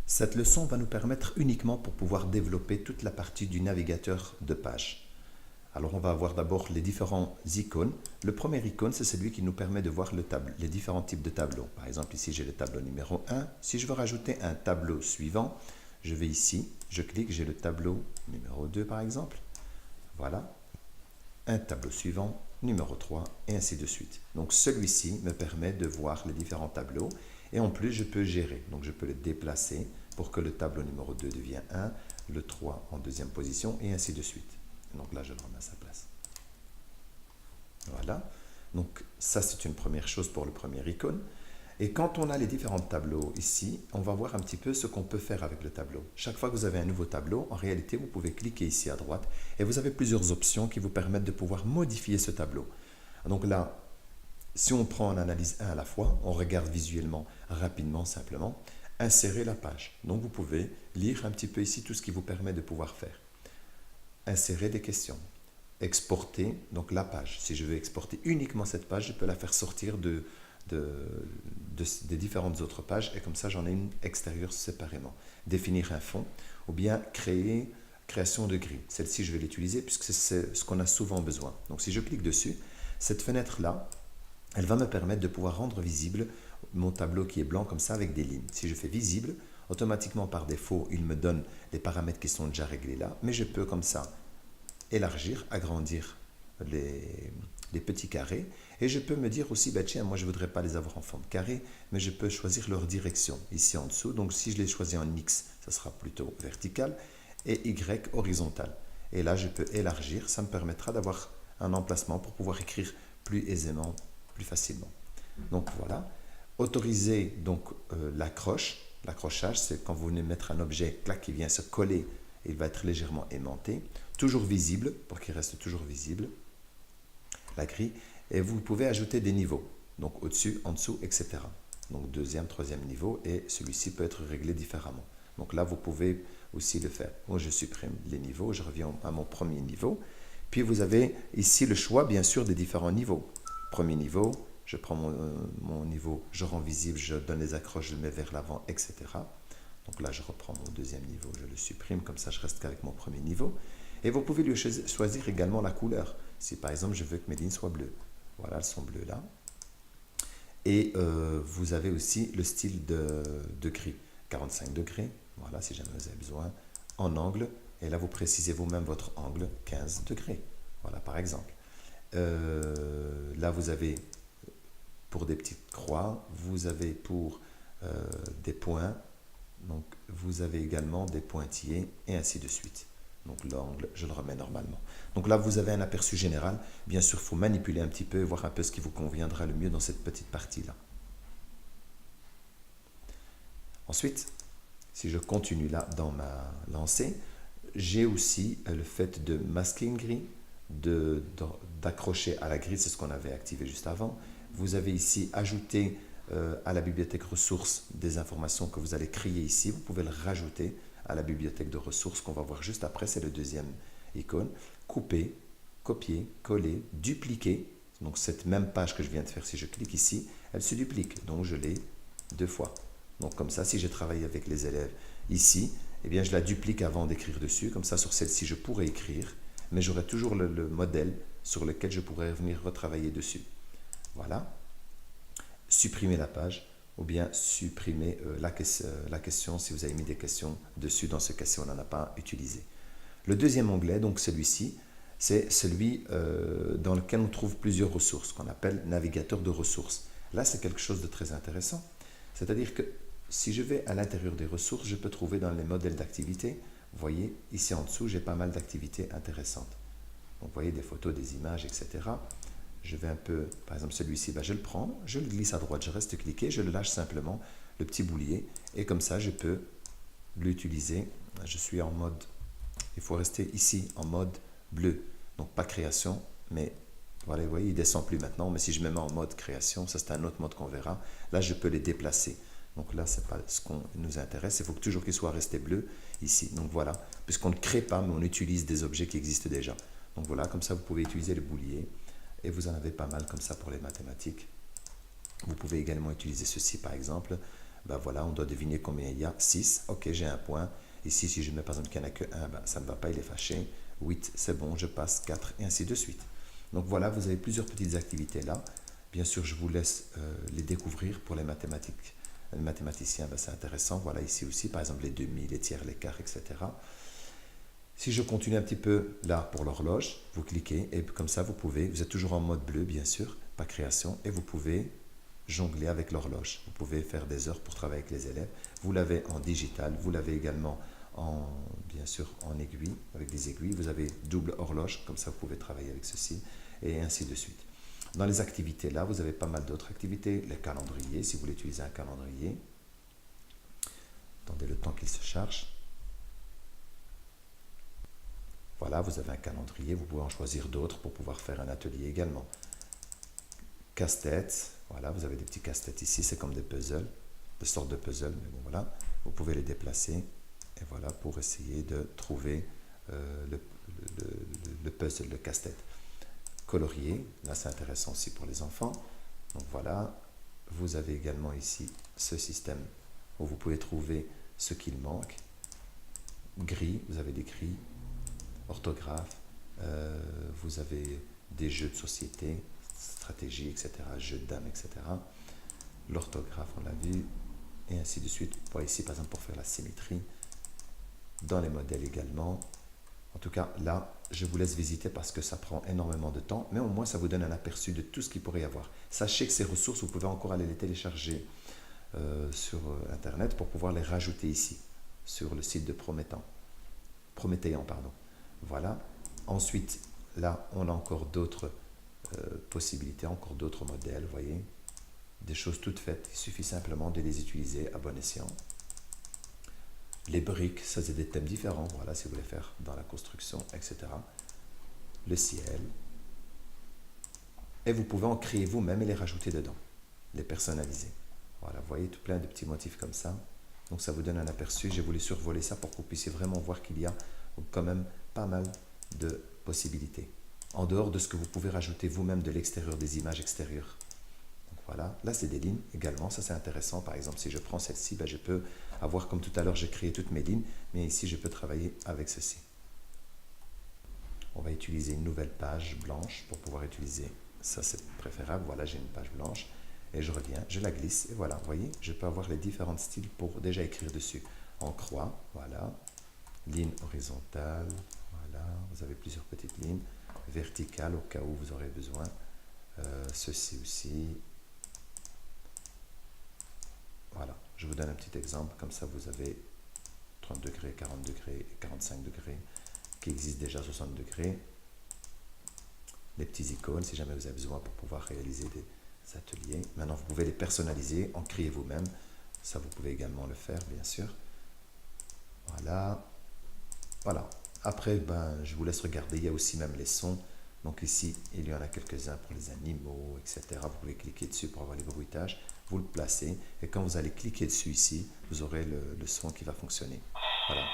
Cette leçon va nous permettre uniquement pour pouvoir développer toute la partie du navigateur de page. Alors on va voir d'abord les différents icônes. Le premier icône, c'est celui qui nous permet de voir les différents types de tableaux. Par exemple, ici j'ai le tableau numéro 1. Si je veux rajouter un tableau suivant, je vais ici, je clique, j'ai le tableau numéro 2 par exemple. Voilà. Un tableau suivant, numéro 3, et ainsi de suite. Donc celui-ci me permet de voir les différents tableaux, et en plus je peux gérer. Donc je peux le déplacer pour que le tableau numéro 2 devienne 1, le 3 en deuxième position, et ainsi de suite. Donc là je le remets à sa place. Voilà. Donc ça c'est une première chose pour le premier icône. Et quand on a les différents tableaux ici, on va voir un petit peu ce qu'on peut faire avec le tableau. Chaque fois que vous avez un nouveau tableau, en réalité, vous pouvez cliquer ici à droite et vous avez plusieurs options qui vous permettent de pouvoir modifier ce tableau. Donc là, si on prend en analyse un à la fois, on regarde visuellement, rapidement, simplement, insérer la page. Donc vous pouvez lire un petit peu ici tout ce qui vous permet de pouvoir faire. Insérer des questions. Exporter donc la page. Si je veux exporter uniquement cette page, je peux la faire sortir des différentes autres pages et comme ça j'en ai une extérieure séparément. Définir un fond ou bien création de grille. Celle-ci je vais l'utiliser puisque c'est ce qu'on a souvent besoin. Donc si je clique dessus, cette fenêtre-là, elle va me permettre de pouvoir rendre visible mon tableau qui est blanc comme ça avec des lignes. Si je fais visible, automatiquement par défaut, il me donne les paramètres qui sont déjà réglés là, mais je peux comme ça élargir, agrandir les petits carrés. Et je peux me dire aussi, bah tiens, moi je ne voudrais pas les avoir en forme carré, mais je peux choisir leur direction ici en dessous. Donc si je les choisis en X, ça sera plutôt vertical, et Y horizontal. Et là, je peux élargir, ça me permettra d'avoir un emplacement pour pouvoir écrire plus aisément, plus facilement. Donc voilà. Autoriser donc l'accroche. L'accrochage, c'est quand vous venez mettre un objet clac, qui vient se coller, il va être légèrement aimanté. Toujours visible, pour qu'il reste toujours visible, la grille. Et vous pouvez ajouter des niveaux, donc au-dessus, en dessous, etc. Donc deuxième, troisième niveau, et celui-ci peut être réglé différemment. Donc là, vous pouvez aussi le faire. Moi, je supprime les niveaux, je reviens à mon premier niveau. Puis vous avez ici le choix, bien sûr, des différents niveaux. Premier niveau, je prends mon niveau, je rends visible, je donne les accroches, je le mets vers l'avant, etc. Donc là, je reprends mon deuxième niveau, je le supprime, comme ça je reste qu'avec mon premier niveau. Et vous pouvez lui choisir également la couleur. Si par exemple, je veux que mes lignes soient bleues. Voilà, elles sont bleues là. Et vous avez aussi le style de gris. 45 degrés, voilà, si jamais vous avez besoin. En angle, et là vous précisez vous-même votre angle, 15 degrés. Voilà, par exemple. Là, vous avez pour des petites croix, vous avez pour des points, donc vous avez également des pointillés et ainsi de suite. Donc l'angle, je le remets normalement. Donc là, vous avez un aperçu général. Bien sûr, il faut manipuler un petit peu et voir un peu ce qui vous conviendra le mieux dans cette petite partie-là. Ensuite, si je continue là dans ma lancée, j'ai aussi le fait de masquer une grille, d'accrocher à la grille, c'est ce qu'on avait activé juste avant. Vous avez ici ajouté à la bibliothèque ressources des informations que vous allez créer ici. Vous pouvez le rajouter à la bibliothèque de ressources qu'on va voir juste après, c'est le deuxième icône. Couper, copier, coller, dupliquer. Donc cette même page que je viens de faire, si je clique ici, elle se duplique. Donc je l'ai deux fois. Donc comme ça, si j'ai travaillé avec les élèves ici, eh bien je la duplique avant d'écrire dessus. Comme ça, sur celle-ci, je pourrais écrire, mais j'aurai toujours le modèle sur lequel je pourrais venir retravailler dessus. Voilà. Supprimer la page ou bien supprimer la question si vous avez mis des questions dessus. Dans ce cas-ci, on n'en a pas utilisé. Le deuxième onglet, donc celui-ci, c'est celui dans lequel on trouve plusieurs ressources, qu'on appelle navigateur de ressources. Là, c'est quelque chose de très intéressant. C'est-à-dire que si je vais à l'intérieur des ressources, je peux trouver dans les modèles d'activité, vous voyez, ici en dessous, j'ai pas mal d'activités intéressantes. Donc, vous voyez des photos, des images, etc. Je vais un peu, par exemple celui-ci, ben je le prends, je le glisse à droite, je reste cliqué, je le lâche simplement, le petit boulier, et comme ça je peux l'utiliser. Je suis en mode, il faut rester ici en mode bleu, donc pas création, mais voilà, vous voyez, il ne descend plus maintenant, mais si je me mets en mode création, ça c'est un autre mode qu'on verra, là je peux les déplacer. Donc là, ce n'est pas ce qu'on nous intéresse, il faut toujours qu'il soit resté bleu ici. Donc voilà, puisqu'on ne crée pas, mais on utilise des objets qui existent déjà. Donc voilà, comme ça vous pouvez utiliser le boulier. Et vous en avez pas mal comme ça pour les mathématiques. Vous pouvez également utiliser ceci par exemple. Ben voilà, on doit deviner combien il y a. 6, ok, j'ai un point. Ici, si je mets par exemple qu'il n'y en a que 1, ben, ça ne va pas, il est fâché. 8, c'est bon, je passe. 4, et ainsi de suite. Donc voilà, vous avez plusieurs petites activités là. Bien sûr, je vous laisse les découvrir pour les mathématiques. Les mathématiciens, ben, c'est intéressant. Voilà, ici aussi, par exemple, les demi, les tiers, les quarts, etc. Si je continue un petit peu là pour l'horloge, vous cliquez et comme ça, vous êtes toujours en mode bleu, bien sûr, pas création, et vous pouvez jongler avec l'horloge. Vous pouvez faire des heures pour travailler avec les élèves. Vous l'avez en digital, vous l'avez également bien sûr en aiguille, avec des aiguilles. Vous avez double horloge, comme ça vous pouvez travailler avec ceci, et ainsi de suite. Dans les activités là, vous avez pas mal d'autres activités. Les calendriers, si vous voulez utiliser un calendrier. Attendez le temps qu'il se charge. Voilà, vous avez un calendrier, vous pouvez en choisir d'autres pour pouvoir faire un atelier également. Casse-tête, voilà, vous avez des petits casse-têtes ici, c'est comme des puzzles, des sortes de puzzles, mais bon voilà, vous pouvez les déplacer, et voilà, pour essayer de trouver le puzzle, le casse-tête. Colorier, là c'est intéressant aussi pour les enfants, donc voilà, vous avez également ici ce système où vous pouvez trouver ce qu'il manque. Gris, vous avez des gris, orthographe, vous avez des jeux de société, stratégie, etc., jeux de dames, etc. L'orthographe, on l'a vu, et ainsi de suite. Pour ici, par exemple, pour faire la symétrie, dans les modèles également. En tout cas, là, je vous laisse visiter parce que ça prend énormément de temps, mais au moins, ça vous donne un aperçu de tout ce qu'il pourrait y avoir. Sachez que ces ressources, vous pouvez encore aller les télécharger sur Internet pour pouvoir les rajouter ici, sur le site de Prométhéan, pardon. Voilà. Ensuite, là, on a encore d'autres possibilités, encore d'autres modèles, vous voyez. Des choses toutes faites. Il suffit simplement de les utiliser à bon escient. Les briques, ça c'est des thèmes différents. Voilà, si vous voulez faire dans la construction, etc. Le ciel. Et vous pouvez en créer vous-même et les rajouter dedans. Les personnaliser. Voilà, vous voyez, tout plein de petits motifs comme ça. Donc ça vous donne un aperçu. J'ai voulu survoler ça pour que vous puissiez vraiment voir qu'il y a quand même pas mal de possibilités. En dehors de ce que vous pouvez rajouter vous-même de l'extérieur, des images extérieures. Donc voilà, là c'est des lignes également, ça c'est intéressant. Par exemple, si je prends celle-ci, ben, je peux avoir, comme tout à l'heure, j'ai créé toutes mes lignes, mais ici je peux travailler avec ceci. On va utiliser une nouvelle page blanche pour pouvoir utiliser, ça c'est préférable. Voilà, j'ai une page blanche et je reviens, je la glisse et voilà, vous voyez, je peux avoir les différents styles pour déjà écrire dessus. En croix, voilà, ligne horizontale, voilà, vous avez plusieurs petites lignes, verticales au cas où vous aurez besoin, ceci aussi. Voilà, je vous donne un petit exemple, comme ça vous avez 30 degrés, 40 degrés, 45 degrés, qui existent déjà à 60 degrés. Les petits icônes, si jamais vous avez besoin pour pouvoir réaliser des ateliers. Maintenant, vous pouvez les personnaliser, en créer vous-même. Ça, vous pouvez également le faire, bien sûr. Voilà. Voilà. Après, ben, je vous laisse regarder. Il y a aussi même les sons. Donc ici, il y en a quelques-uns pour les animaux, etc. Vous pouvez cliquer dessus pour avoir les bruitages. Vous le placez. Et quand vous allez cliquer dessus ici, vous aurez le son qui va fonctionner. Voilà.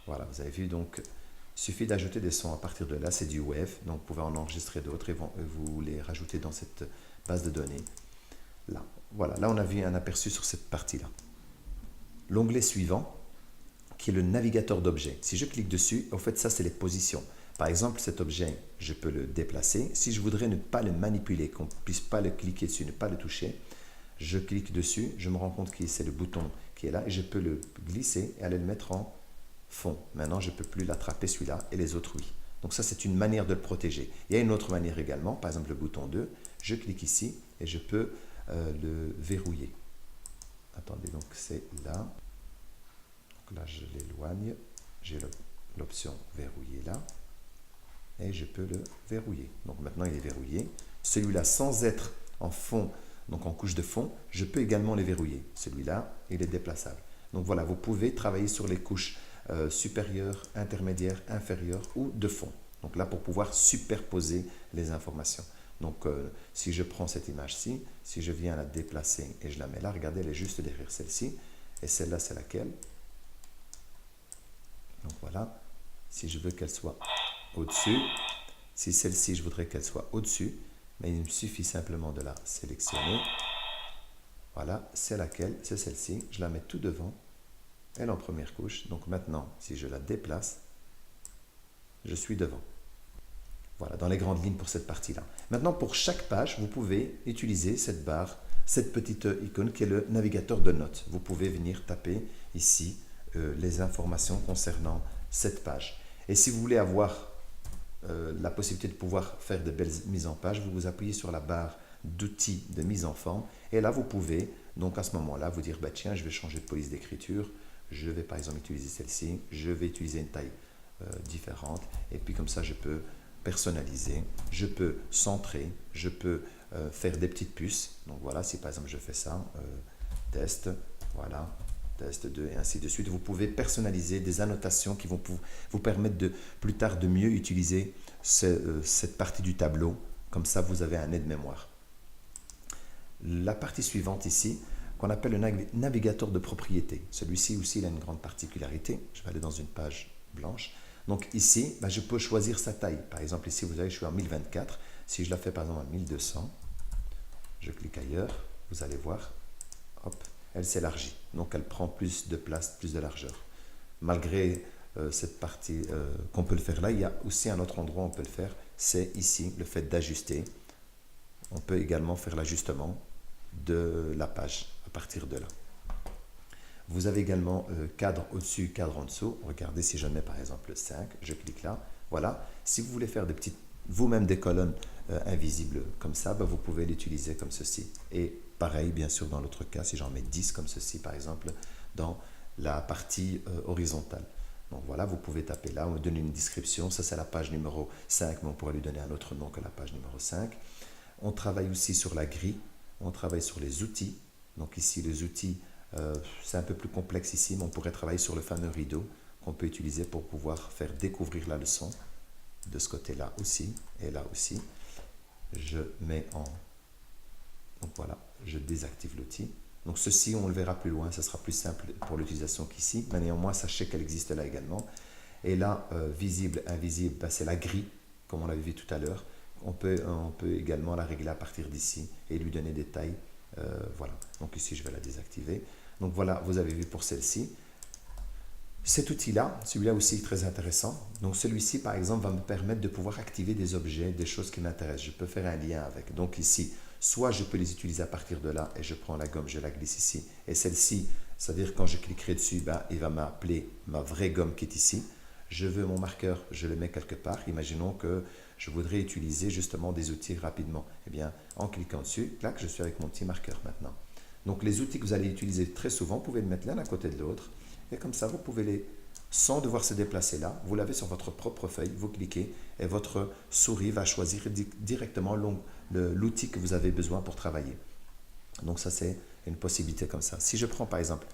Voilà, vous avez vu. Donc, il suffit d'ajouter des sons à partir de là. C'est du wave. Donc, vous pouvez en enregistrer d'autres et vous les rajouter dans cette base de données. Là. Voilà. Là, on a vu un aperçu sur cette partie-là. L'onglet suivant, qui est le navigateur d'objets. Si je clique dessus, en fait, ça, c'est les positions. Par exemple, cet objet, je peux le déplacer. Si je voudrais ne pas le manipuler, qu'on ne puisse pas le cliquer dessus, ne pas le toucher, je clique dessus, je me rends compte que c'est le bouton qui est là et je peux le glisser et aller le mettre en fond. Maintenant, je ne peux plus l'attraper celui-là et les autres, oui. Donc ça, c'est une manière de le protéger. Il y a une autre manière également, par exemple le bouton 2. Je clique ici et je peux le verrouiller. Attendez, donc c'est là. Donc là, je l'éloigne. J'ai l'option verrouiller là. Et je peux le verrouiller. Donc maintenant, il est verrouillé. Celui-là, sans être en fond, donc en couche de fond, je peux également les verrouiller. Celui-là, il est déplaçable. Donc voilà, vous pouvez travailler sur les couches supérieures, intermédiaires, inférieures ou de fond. Donc là, pour pouvoir superposer les informations. Donc si je prends cette image-ci, si je viens la déplacer et je la mets là, regardez, elle est juste derrière celle-ci. Et celle-là, c'est laquelle? Donc voilà, si je veux qu'elle soit au-dessus, si celle-ci, je voudrais qu'elle soit au-dessus, mais il me suffit simplement de la sélectionner. Voilà, c'est laquelle? C'est celle-ci. Je la mets tout devant. Elle en première couche. Donc maintenant, si je la déplace, je suis devant. Voilà, dans les grandes lignes pour cette partie-là. Maintenant, pour chaque page, vous pouvez utiliser cette barre, cette petite icône qui est le navigateur de notes. Vous pouvez venir taper ici les informations concernant cette page. Et si vous voulez avoir la possibilité de pouvoir faire de belles mises en page, vous vous appuyez sur la barre d'outils de mise en forme. Et là, vous pouvez, donc à ce moment-là, vous dire, bah, tiens, je vais changer de police d'écriture. Je vais par exemple utiliser celle-ci. Je vais utiliser une taille différente. Et puis comme ça, je peux personnaliser, je peux centrer, je peux faire des petites puces. Donc voilà, si par exemple je fais ça, test, voilà, test 2 et ainsi de suite. Vous pouvez personnaliser des annotations qui vont vous permettre de plus tard de mieux utiliser cette partie du tableau. Comme ça, vous avez un aide-mémoire. La partie suivante ici, qu'on appelle le navigateur de propriété. Celui-ci aussi, il a une grande particularité. Je vais aller dans une page blanche. Donc ici, je peux choisir sa taille. Par exemple, ici, vous voyez, je suis en 1024. Si je la fais par exemple en 1200, je clique ailleurs, vous allez voir, hop, elle s'élargit. Donc elle prend plus de place, plus de largeur. Malgré cette partie qu'on peut le faire là, il y a aussi un autre endroit où on peut le faire, c'est ici, le fait d'ajuster. On peut également faire l'ajustement de la page à partir de là. Vous avez également cadre au-dessus, cadre en dessous. Regardez si je mets par exemple 5, je clique là. Voilà. Si vous voulez faire des petites, vous-même des colonnes invisibles comme ça, vous pouvez l'utiliser comme ceci. Et pareil, bien sûr, dans l'autre cas, si j'en mets 10 comme ceci, par exemple, dans la partie horizontale. Donc voilà, vous pouvez taper là, on me donne une description. Ça, c'est la page numéro 5, mais on pourrait lui donner un autre nom que la page numéro 5. On travaille aussi sur la grille. On travaille sur les outils. Donc ici, les outils, c'est un peu plus complexe ici, mais on pourrait travailler sur le fameux rideau qu'on peut utiliser pour pouvoir faire découvrir la leçon de ce côté-là aussi et là aussi. Je mets en... Donc voilà, je désactive l'outil. Donc ceci, on le verra plus loin, ça sera plus simple pour l'utilisation qu'ici, mais néanmoins, sachez qu'elle existe là également. Et là, visible, invisible, c'est la grille, comme on l'avait vu tout à l'heure. On peut également la régler à partir d'ici et lui donner des tailles. Voilà, donc ici, je vais la désactiver. Donc voilà, vous avez vu pour celle-ci. Cet outil-là, celui-là aussi très intéressant. Donc celui-ci, par exemple, va me permettre de pouvoir activer des objets, des choses qui m'intéressent. Je peux faire un lien avec. Donc ici, soit je peux les utiliser à partir de là et je prends la gomme, je la glisse ici. Et celle-ci, c'est-à-dire quand je cliquerai dessus, il va m'appeler ma vraie gomme qui est ici. Je veux mon marqueur, je le mets quelque part. Imaginons que je voudrais utiliser justement des outils rapidement. Eh bien, en cliquant dessus, clac, je suis avec mon petit marqueur maintenant. Donc les outils que vous allez utiliser très souvent, vous pouvez les mettre l'un à côté de l'autre. Et comme ça, vous pouvez les, sans devoir se déplacer là, vous l'avez sur votre propre feuille, vous cliquez et votre souris va choisir directement l'outil que vous avez besoin pour travailler. Donc ça, c'est une possibilité comme ça. Si je prends par exemple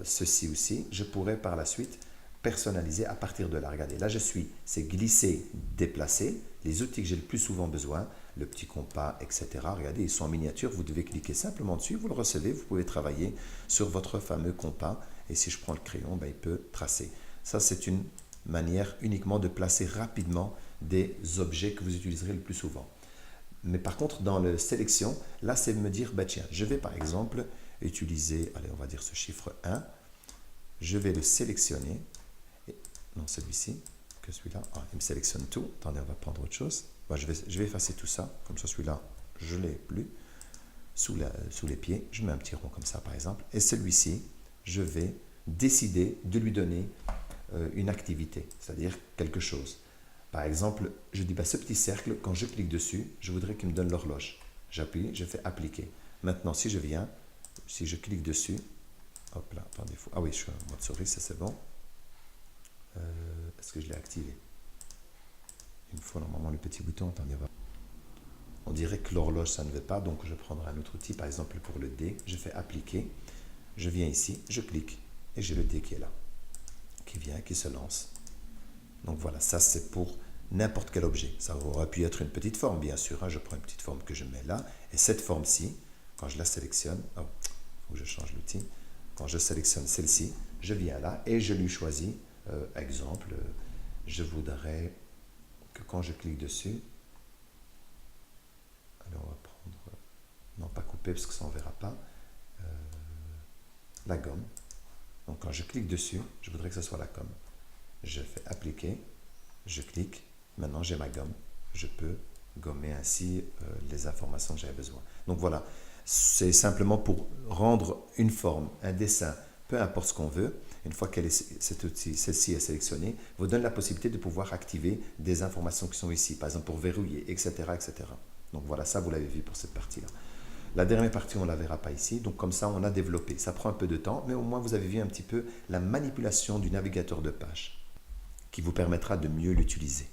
ceci aussi, je pourrais par la suite personnaliser à partir de là. Regardez, là je suis, c'est glisser, déplacer, les outils que j'ai le plus souvent besoin, le petit compas, etc. Regardez, ils sont en miniature, vous devez cliquer simplement dessus, vous le recevez, vous pouvez travailler sur votre fameux compas. Et si je prends le crayon, il peut tracer. Ça, c'est une manière uniquement de placer rapidement des objets que vous utiliserez le plus souvent. Mais par contre, dans la sélection, là, c'est de me dire, tiens, je vais par exemple utiliser, allez, on va dire ce chiffre 1. Je vais le sélectionner. Et, non, celui-ci, que celui-là. Il me sélectionne tout. Attendez, on va prendre autre chose. Je vais effacer tout ça. Comme ça, celui-là, je ne l'ai plus. Sous les pieds, je mets un petit rond comme ça, par exemple. Et celui-ci, je vais décider de lui donner une activité, c'est-à-dire quelque chose. Par exemple, je dis, ce petit cercle, quand je clique dessus, je voudrais qu'il me donne l'horloge. J'appuie, je fais appliquer. Maintenant, si je viens, si je clique dessus, hop là, par défaut. Ah oui, je suis en mode souris, ça c'est bon. Est-ce que je l'ai activé? Il me faut normalement le petit bouton. Attendez, on dirait que l'horloge, ça ne veut pas, donc je prendrai un autre outil, par exemple pour le D, je fais appliquer. Je viens ici, je clique et j'ai le dé qui est là, qui vient, qui se lance. Donc voilà, ça c'est pour n'importe quel objet. Ça aurait pu être une petite forme, bien sûr. Je prends une petite forme que je mets là. Et cette forme-ci, quand je la sélectionne, il faut que je change l'outil. Quand je sélectionne celle-ci, je viens là et je lui choisis, exemple, je voudrais que quand je clique dessus, allez, on va prendre, non pas couper parce que ça on ne verra pas, la gomme. Donc quand je clique dessus, je voudrais que ce soit la gomme. Je fais appliquer, je clique, maintenant j'ai ma gomme. Je peux gommer ainsi les informations que j'avais besoin. Donc voilà, c'est simplement pour rendre une forme, un dessin, peu importe ce qu'on veut. Une fois que celle-ci est sélectionnée, vous donne la possibilité de pouvoir activer des informations qui sont ici, par exemple pour verrouiller, etc., etc. Donc voilà, ça vous l'avez vu pour cette partie-là. La dernière partie, on ne la verra pas ici. Donc comme ça, on a développé. Ça prend un peu de temps, mais au moins vous avez vu un petit peu la manipulation du navigateur de page qui vous permettra de mieux l'utiliser.